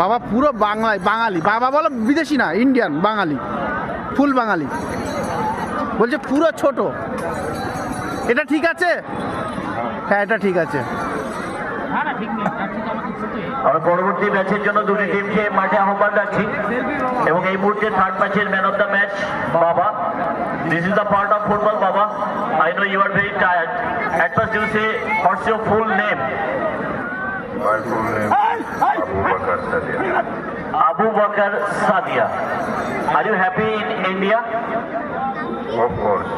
বাবা পুরো বাঙালি, বাবা বলো বিদেশি না, ইন্ডিয়ান বাঙালি, ফুল বাঙালি। বলছে পুরো ছোট। এটা ঠিক আছে? হ্যাঁ, এটা ঠিক আছে। আমরা পরবর্তী ম্যাচের জন্য দুটি টিমকে মাঠে আহ্বান রাখছি এবং এই মুহূর্তে থার্ড ম্যাচের ম্যান অফ দ্য ম্যাচ বাবা। This is the part of football বাবা। I know you are very tired. At first you say what's your full name? My full name Abu Bakar Sadia. Abu Bakar Sadia. Are you happy in India? Of course.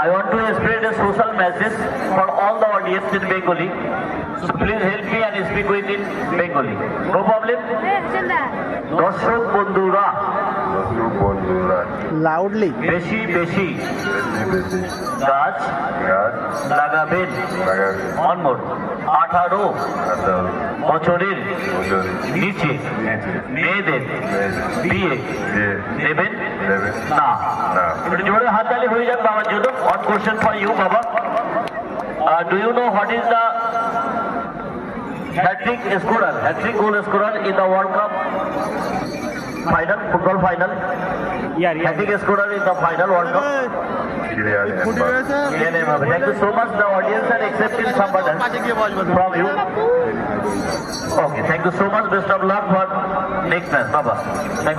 I want to spread a social message for all the audience in Bengali. So please help me and speak with in Bengali. No problem? দর্শক বন্ধুরা, loudly বেশি বেশি গাছ লাগাবেন। অনমোর 18 বছরের নিচে মেয়েদের বিয়ে দেবেন না। একটু জোরে হাততালি হয়ে যাক বাবার জন্য। One question for you, Baba. Do you know what is the hat-trick goal scorer in the World Cup final, football final? Hat-trick scorer in the final World Cup? Kylian Mbappe. Thank you so much. The audience are accepting somebody from you. Okay, thank you so much. Best of luck for next match, Baba. Thank you.